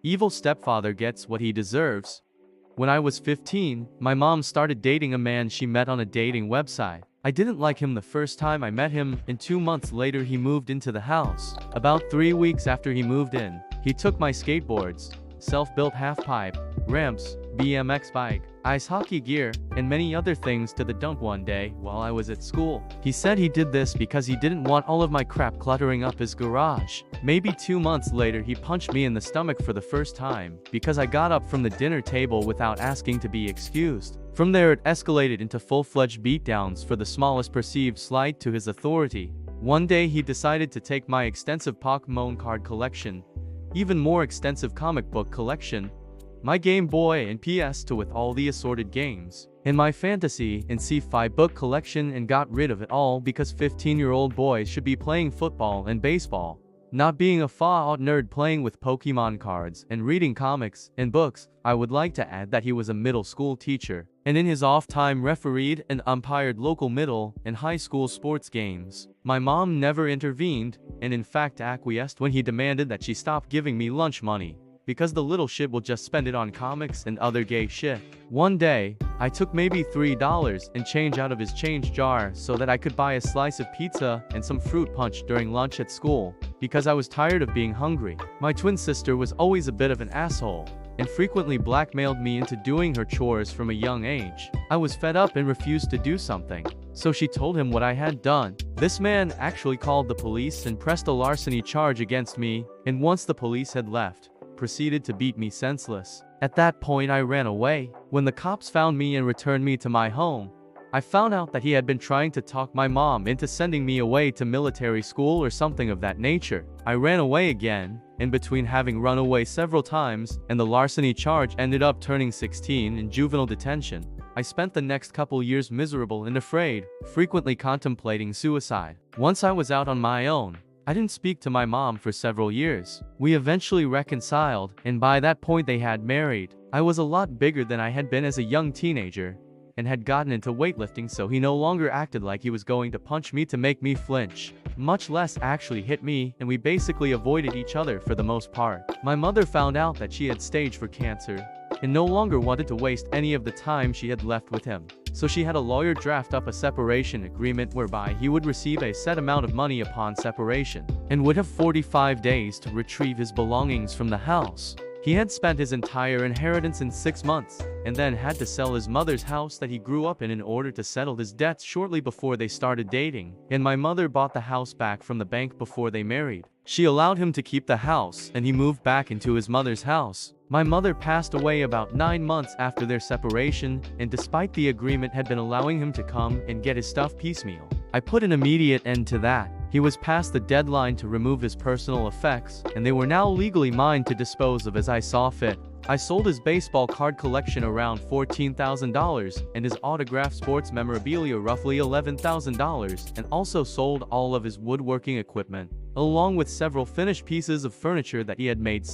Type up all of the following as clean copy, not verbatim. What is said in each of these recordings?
Evil stepfather gets what he deserves. When I was 15, my mom started dating a man she met on a dating website. I didn't like him the first time I met him, and 2 months later he moved into the house. About 3 weeks after he moved in, he took my skateboards, self-built half-pipe, ramps, BMX bike, ice hockey gear, and many other things to the dump one day while I was at school. He said he did this because he didn't want all of my crap cluttering up his garage. Maybe 2 months later he punched me in the stomach for the first time because I got up from the dinner table without asking to be excused. From there it escalated into full-fledged beatdowns for the smallest perceived slight to his authority. One day he decided to take my extensive Pokémon card collection, even more extensive comic book collection, my Game Boy and PS2 with all the assorted games, and my fantasy and sci-fi book collection, and got rid of it all because 15-year-old boys should be playing football and baseball, not being a Fallout nerd playing with Pokemon cards and reading comics and books. I would like to add that he was a middle school teacher, and in his off time refereed and umpired local middle and high school sports games. My mom never intervened, and in fact acquiesced when he demanded that she stop giving me lunch money, because the little shit will just spend it on comics and other gay shit. One day, I took maybe $3 and change out of his change jar so that I could buy a slice of pizza and some fruit punch during lunch at school, because I was tired of being hungry. My twin sister was always a bit of an asshole, and frequently blackmailed me into doing her chores from a young age. I was fed up and refused to do something, so she told him what I had done. This man actually called the police and pressed a larceny charge against me, and once the police had left, proceeded to beat me senseless. At that point I ran away. When the cops found me and returned me to my home, I found out that he had been trying to talk my mom into sending me away to military school or something of that nature. I ran away again, and between having run away several times and the larceny charge ended up turning 16 in juvenile detention, I spent the next couple years miserable and afraid, frequently contemplating suicide. Once I was out on my own, I didn't speak to my mom for several years. We eventually reconciled, and by that point they had married. I was a lot bigger than I had been as a young teenager, and had gotten into weightlifting, so he no longer acted like he was going to punch me to make me flinch, much less actually hit me, and we basically avoided each other for the most part. My mother found out that she had stage 4 cancer, and no longer wanted to waste any of the time she had left with him. So she had a lawyer draft up a separation agreement whereby he would receive a set amount of money upon separation, and would have 45 days to retrieve his belongings from the house. He had spent his entire inheritance in 6 months, and then had to sell his mother's house that he grew up in order to settle his debts shortly before they started dating, and my mother bought the house back from the bank before they married. She allowed him to keep the house, and he moved back into his mother's house. My mother passed away about 9 months after their separation, and despite the agreement had been allowing him to come and get his stuff piecemeal, I put an immediate end to that. He was past the deadline to remove his personal effects, and they were now legally mine to dispose of as I saw fit. I sold his baseball card collection around $14,000, and his autographed sports memorabilia roughly $11,000, and also sold all of his woodworking equipment, along with several finished pieces of furniture that he had made.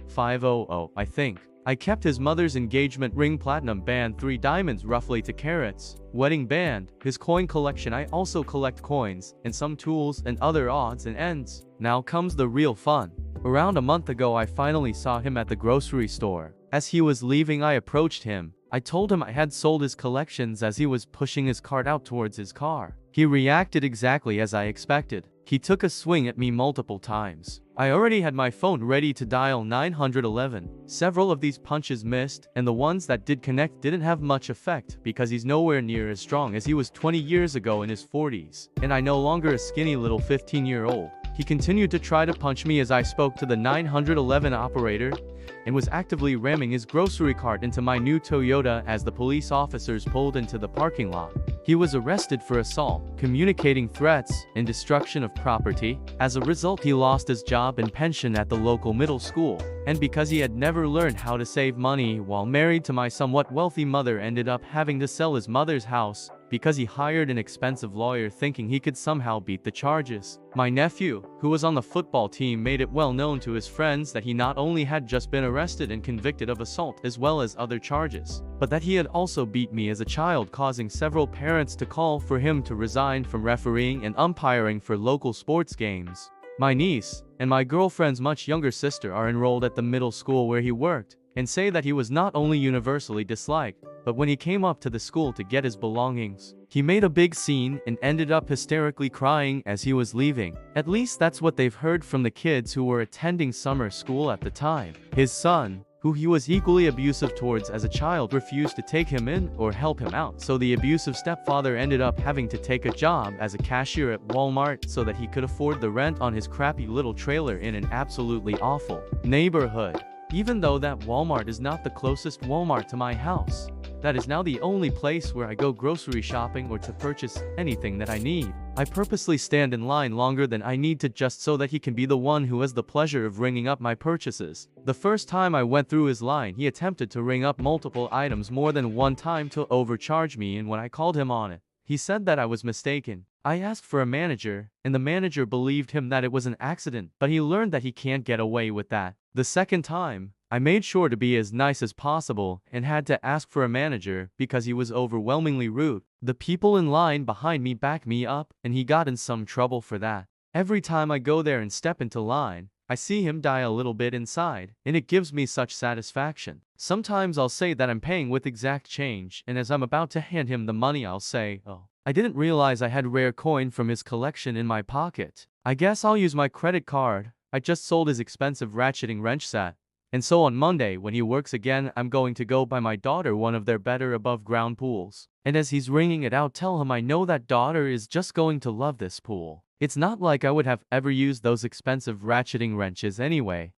500, I think. I kept his mother's engagement ring platinum band 3 diamonds roughly 2 carats, wedding band, his coin collection. I also collect coins, and some tools and other odds and ends. Now comes the real fun. Around a month ago I finally saw him at the grocery store. As he was leaving I approached him. I told him I had sold his collections as he was pushing his cart out towards his car. He reacted exactly as I expected. He took a swing at me multiple times. I already had my phone ready to dial 911. Several of these punches missed, and the ones that did connect didn't have much effect because he's nowhere near as strong as he was 20 years ago in his 40s, and I no longer a skinny little 15-year-old. He continued to try to punch me as I spoke to the 911 operator, and was actively ramming his grocery cart into my new Toyota as the police officers pulled into the parking lot. He was arrested for assault, communicating threats, and destruction of property. As a result, he lost his job and pension at the local middle school, and because he had never learned how to save money while married to my somewhat wealthy mother, ended up having to sell his mother's house because he hired an expensive lawyer thinking he could somehow beat the charges. My nephew, who was on the football team, made it well known to his friends that he not only had just been arrested and convicted of assault as well as other charges, but that he had also beat me as a child, causing several parents to call for him to resign from refereeing and umpiring for local sports games. My niece, and my girlfriend's much younger sister are enrolled at the middle school where he worked, and say that he was not only universally disliked, but when he came up to the school to get his belongings, he made a big scene and ended up hysterically crying as he was leaving. At least that's what they've heard from the kids who were attending summer school at the time. His son, who he was equally abusive towards as a child, refused to take him in or help him out, so the abusive stepfather ended up having to take a job as a cashier at Walmart so that he could afford the rent on his crappy little trailer in an absolutely awful neighborhood. Even though that Walmart is not the closest Walmart to my house, that is now the only place where I go grocery shopping or to purchase anything that I need. I purposely stand in line longer than I need to just so that he can be the one who has the pleasure of ringing up my purchases. The first time I went through his line, he attempted to ring up multiple items more than one time to overcharge me, and when I called him on it, he said that I was mistaken. I asked for a manager, and the manager believed him that it was an accident, but he learned that he can't get away with that. The second time, I made sure to be as nice as possible and had to ask for a manager because he was overwhelmingly rude. The people in line behind me backed me up, and he got in some trouble for that. Every time I go there and step into line, I see him die a little bit inside, and it gives me such satisfaction. Sometimes I'll say that I'm paying with exact change, and as I'm about to hand him the money, I'll say, "Oh, I didn't realize I had rare coin from his collection in my pocket. I guess I'll use my credit card. I just sold his expensive ratcheting wrench set." And so on Monday, when he works again, I'm going to go buy my daughter one of their better above-ground pools. And as he's ringing it out, tell him I know that daughter is just going to love this pool. It's not like I would have ever used those expensive ratcheting wrenches anyway.